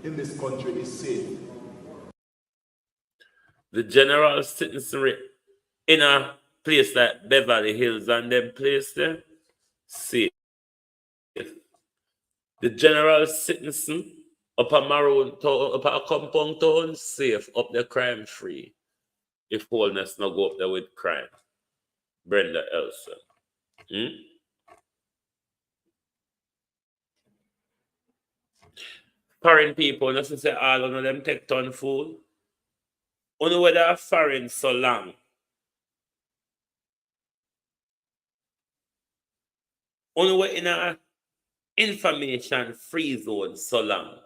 in this country is safe. The general citizenry in a place like Beverly Hills and them place there, safe. The general citizen up a Maroon town, up a Compound Town, safe, up the crime free. If wholeness no go up there with crime. Brenda Elsa. Foreign people, not to say all of them take ton food. Only whether are foreign so long. Only way in a information free zone so long.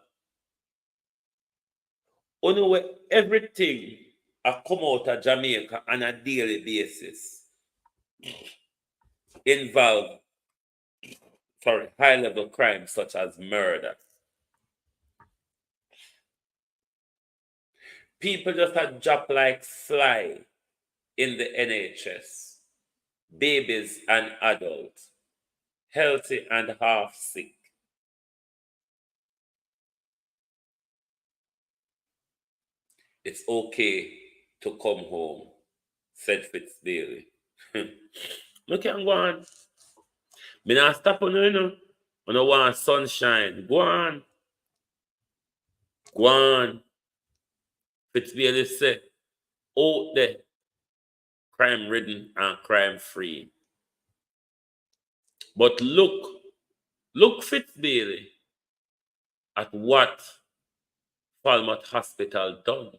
Only way everything come out of Jamaica on a daily basis involve high-level crimes such as murder. People just had drop like fly in the NHS. Babies and adults, healthy and half sick. It's okay to come home, said Fitzbailey. Look at go on. Me not stop on you know. I don't want sunshine. Go on. Go on. Fitzbailey said, out there, crime-ridden and crime-free. But look Fitzbailey, at what Falmouth Hospital done.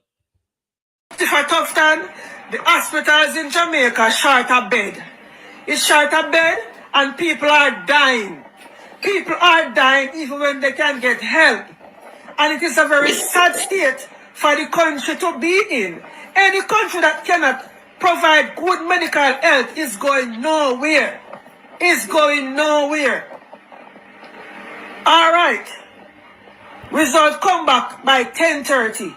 For tough time, the hospitals in Jamaica short a bed. It's short a bed and people are dying. People are dying even when they can get help. And it is a very sad state for the country to be in. Any country that cannot provide good medical health is going nowhere. Is going nowhere. All right. Result come back by 10:30.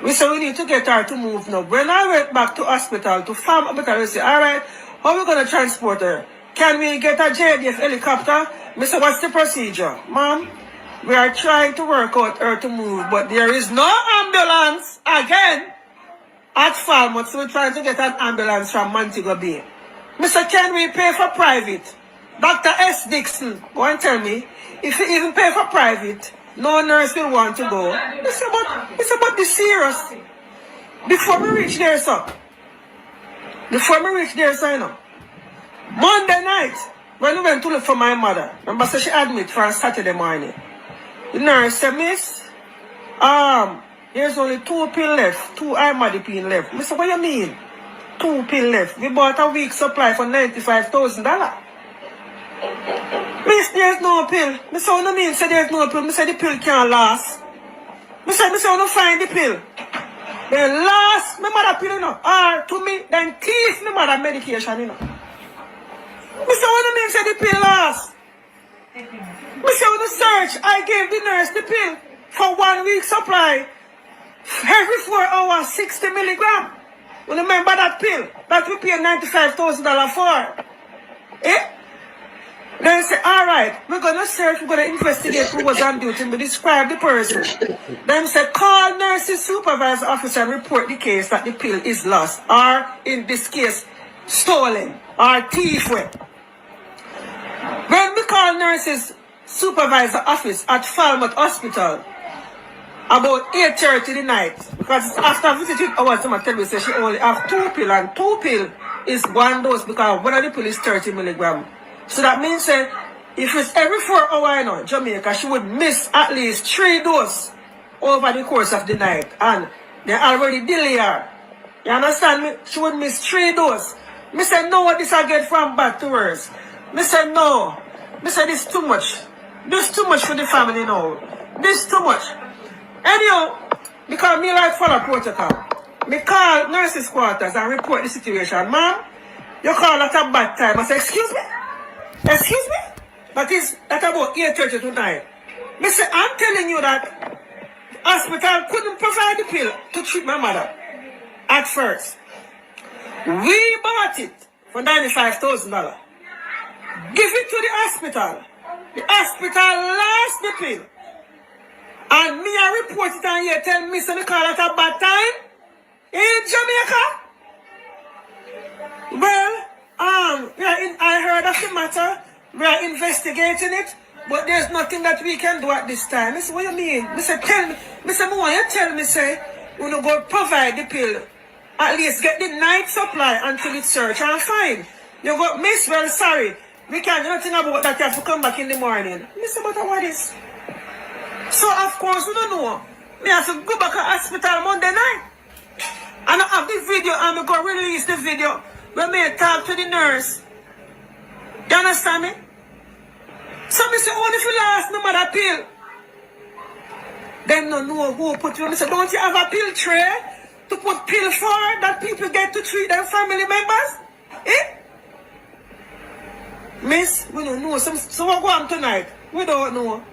We said we need to get her to move now. When I went back to hospital, to farm hospital, we said, all right, how are we going to transport her? Can we get a JDF helicopter? We said, what's the procedure? Ma'am, we are trying to work out her to move, but there is no ambulance again at Falmouth, so we're trying to get an ambulance from Montego Bay. Mr. Can we pay for private? Dr. S. Dixon, go and tell me, if you even pay for private, no nurse will want to go. It's about the serious. Before we reach there, sir. You know. Monday night, when we went to look for my mother, remember, so she admitted for a Saturday morning. The nurse said, miss, there's only 2 pills left, 2 imodipine left. I said, what do you mean? 2 pills left. We bought a week's supply for $95,000. Miss, there's no pill. I said, what do you mean, say there's no pill? I said, the pill can't last. I said, I want to find the pill. Then last, my mother pill, you know. Or to me, then teeth, my mother medication, you know. I said, what do you mean, say the pill last? I said, with the search, I gave the nurse the pill for 1 week supply. Every 4 hours, 60 milligrams. You remember that pill that we paid $95,000 for? Eh? Then say, all right, we're going to search, we're going to investigate who was on duty, we describe the person. Then say, call nurses supervisor officer and report the case that the pill is lost, or in this case, stolen, or thief with. When we call nurses supervisor office at Falmouth Hospital, about 8:30 the night, because after visiting hours, someone tell me, say she only have 2 pills, and 2 pills is 1 dose, because one of the pills is 30 milligrams. So that means if it's every 4 hours, you know, Jamaica, she would miss at least 3 doses over the course of the night. And they already delay her. You understand me? She would miss 3 doses. Me say, no, what this I get from bad to worse. Me say, no. Me say, this too much. This too much for the family now. This too much. Anyhow, because me like follow protocol, me call nurses' quarters and report the situation. Ma'am, you call at a bad time. I say, excuse me? Excuse me? That is about 8:30 tonight. Me say, I'm telling you that the hospital couldn't provide the pill to treat my mother at first. We bought it for $95,000. Give it to the hospital. The hospital lost the pill. And me I report it and you tell me so me call at a bad time in Jamaica. Well, I heard of the matter. We are investigating it, but there's nothing that we can do at this time. Miss, what you mean? Mister, tell me. Mister, you tell me, say, we no go provide the pill. At least get the night supply until it's search and find. You go, miss, well, sorry. We can't do nothing about that. You have to come back in the morning. Mister, but what is? So, of course, we don't know. We have to go back to hospital Monday night. And I have the video, and we go release the video. When we talk to the nurse. You understand me? So me say, only if you lost my mother pill. Them no know who put you. Me say, don't you have a pill tray to put pill for that people get to treat their family members? Eh? Miss, we don't know. So what go on tonight? We don't know.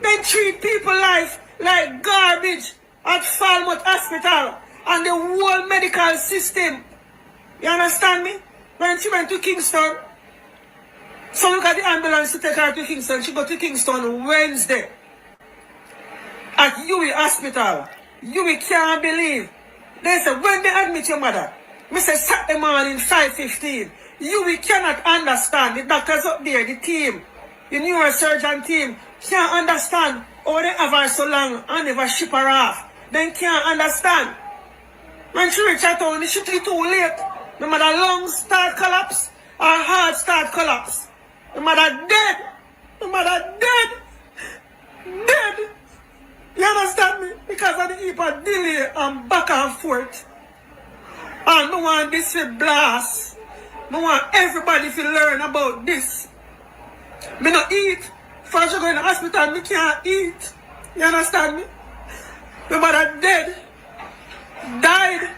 They treat people life like garbage at Falmouth Hospital and the whole medical system. You understand me? When she went to Kingston, so we got the ambulance to take her to Kingston. She got to Kingston Wednesday at UWI Hospital. UWI can't believe. They said, when they admit your mother, we said Saturday morning, 5:15. UWI cannot understand. The doctors up there, the team, the neurosurgeon team, can't understand how they have her so long and never ship her off. They can't understand. When she reached out town, she took too late. The mother lungs start collapse, her heart start collapse. The mother dead. The mother dead. Dead. heap of delay and back and forth. And I want this to blast. I want everybody to learn about this. Me no eat. First you go in the hospital, me can't eat. You understand me? My mother dead. Died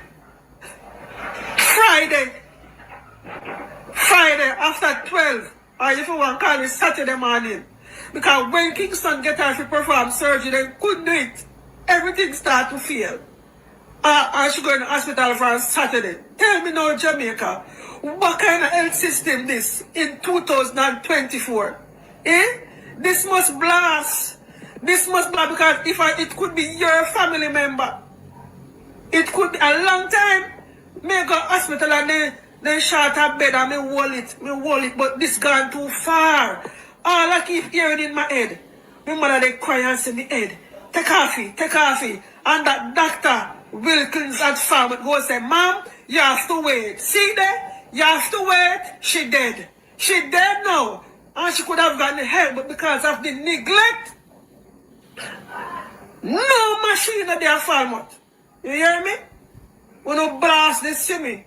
Friday after 12. Or if you want to call it Saturday morning. Because when Kingston get her to perform surgery, they couldn't do it. Everything start to fail. I should go in the hospital for Saturday. Tell me now, Jamaica, what kind of health system this in 2024? Eh? This must blast. This must blast because it could be your family member. It could be a long time. Me go hospital and they short a bed and me hold it, but this gone too far. All I keep hearing in my head, my mother they cry and say me head, take coffee. And that doctor, Wilkins at farm, go say, Mom, you have to wait. See there? You have to wait. She dead. She dead now. And she could have gotten help, but because of the neglect, no machine at their farm. You hear me? Wanna blast this to me.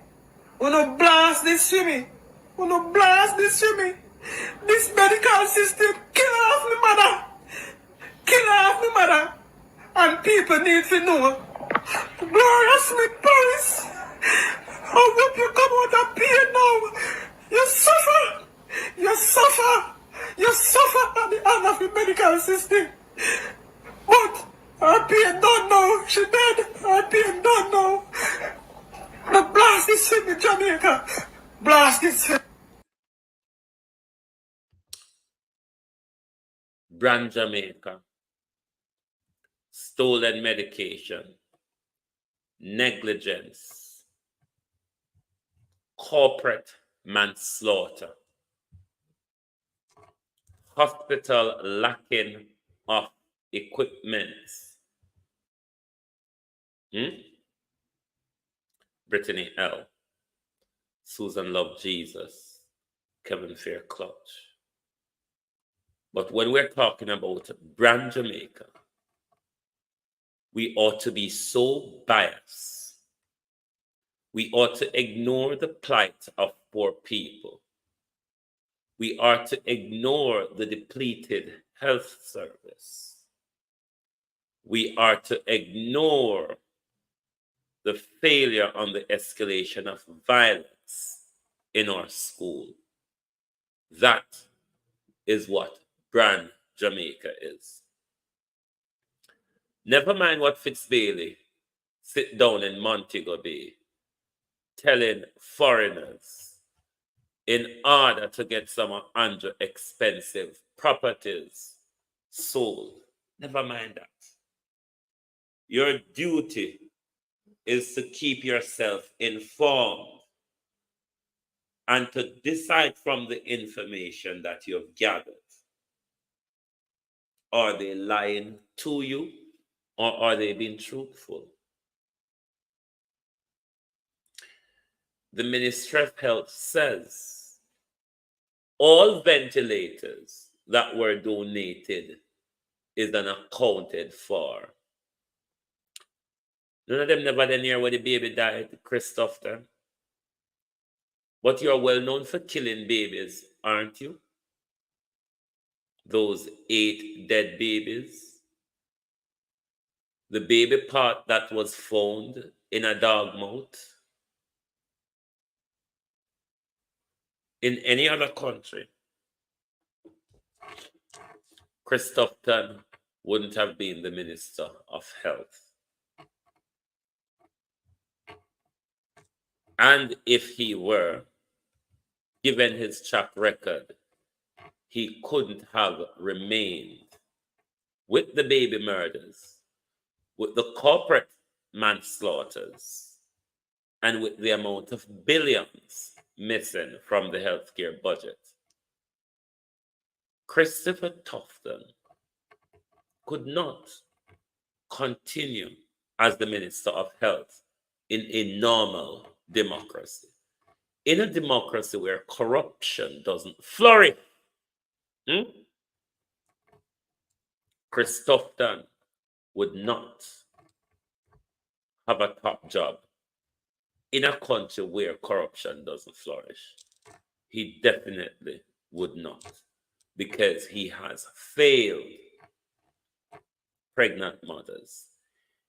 Wanna blast this to me. Wanna blast this to me. This medical system kill off my mother. Kill off my mother. And people need to know. Gloria Smith Paris. I hope you come out of pain now. You suffer. You suffer. You suffer at the hand of the medical system. But her pain done now. She dead. Her pain done now. But blast this shit in Jamaica. Blast this shit. Brand Jamaica. Stolen medication. Negligence. Corporate manslaughter. Hospital lacking of equipment. Brittany L. Susan Love Jesus. Kevin Fair Clutch. But when we're talking about Brand Jamaica, we ought to be so biased. We ought to ignore the plight of poor people. We are to ignore the depleted health service. We are to ignore the failure on the escalation of violence in our school. That is what Brand Jamaica is. Never mind what Fitzbailey sit down in Montego Bay telling foreigners in order to get some under expensive properties sold. Never mind that. Your duty is to keep yourself informed and to decide from the information that you've gathered. Are they lying to you or are they being truthful? The Ministry of Health says all ventilators that were donated is unaccounted for. None of them never near where the baby died, Christoph. But you're well known for killing babies, aren't you? Those 8 dead babies. The baby part that was found in a dog mouth. In any other country, Christoph wouldn't have been the Minister of Health. And if he were, given his track record, he couldn't have remained with the baby murders, with the corporate manslaughters, and with the amount of billions missing from the healthcare budget. Christopher Tufton could not continue as the Minister of Health in a normal democracy. In a democracy where corruption doesn't flourish, Chris Tufton would not have a top job in a country where corruption doesn't flourish? He definitely would not, because he has failed pregnant mothers.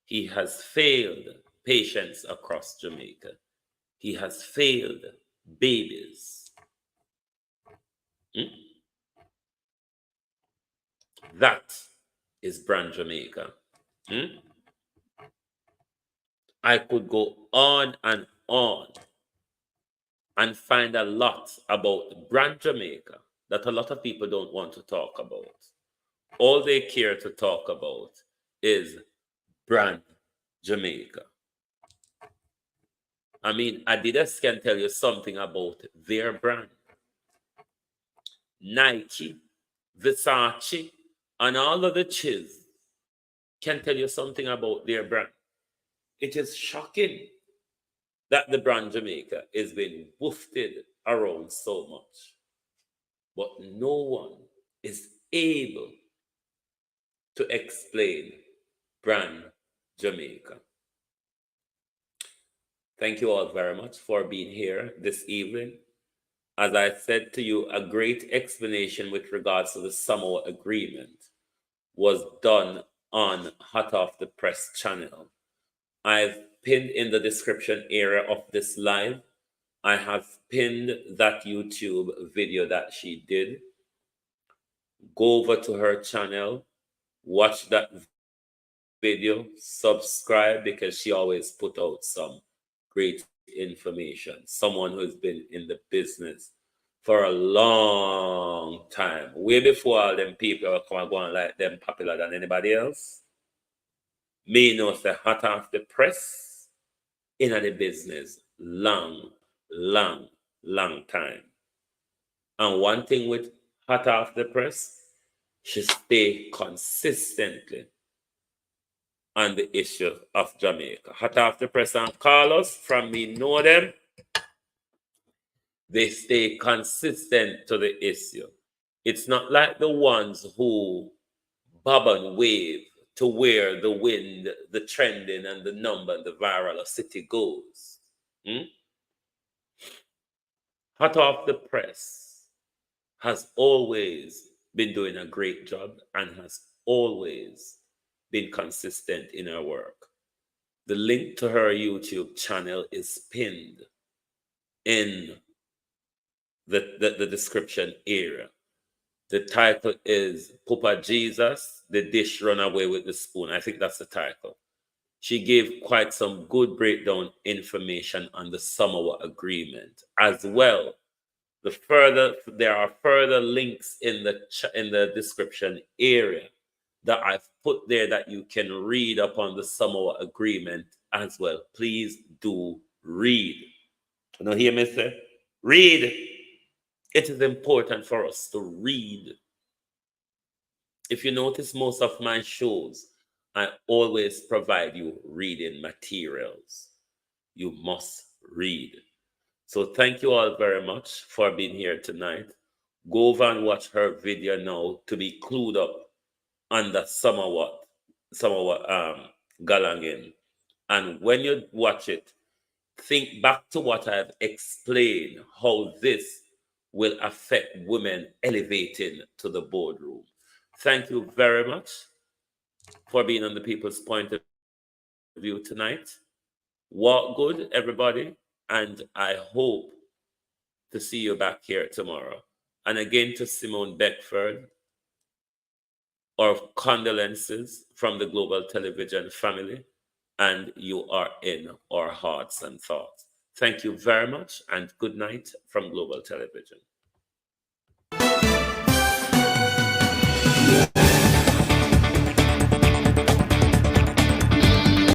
He has failed patients across Jamaica. He has failed babies. That is brand Jamaica. I could go on and find a lot about brand Jamaica that a lot of people don't want to talk about. All they care to talk about is brand Jamaica. I mean, Adidas can tell you something about their brand. Nike, Versace, and all of the chiz can tell you something about their brand. It is shocking that the brand Jamaica is being woofed around so much, but no one is able to explain brand Jamaica. Thank you all very much for being here this evening. As I said to you, a great explanation with regards to the Samoa agreement was done on Hot Off the Press channel. I've pinned in the description area of this live, I have pinned that YouTube video that she did. Go over to her channel, watch that video, subscribe, because she always put out some great information. Someone who's been in the business for a long time, way before all them people will come and go and like them popular than anybody else. Me knows the Hot Off the Press in the business long time. And one thing with Hot Off the Press, she stay consistently on the issue of Jamaica. Hot Off the Press and Carlos, from me know them, they stay consistent to the issue. It's not like the ones who bob and wave to where the wind, the trending, and the number, the viral city goes. Hot Off the Press has always been doing a great job and has always been consistent in her work. The link to her YouTube channel is pinned in the description area. The title is Papa Jesus, the dish run away with the spoon. I think that's the title. She gave quite some good breakdown information on the Samoa agreement as well. There are further links in the description area that I've put there that you can read upon the Samoa agreement as well. Please do read. You know, hear me say? Read. It is important for us to read. If you notice, most of my shows, I always provide you reading materials. You must read. So thank you all very much for being here tonight. Go over and watch her video now to be clued up on the Samoa galangin. And when you watch it, think back to what I've explained, how this will affect women elevating to the boardroom. Thank you very much for being on the People's Point of View tonight. Walk good, everybody, and I hope to see you back here tomorrow. And again, to Simone Beckford, our condolences from the Global Television family, and you are in our hearts and thoughts. Thank you very much, and good night from Global Television.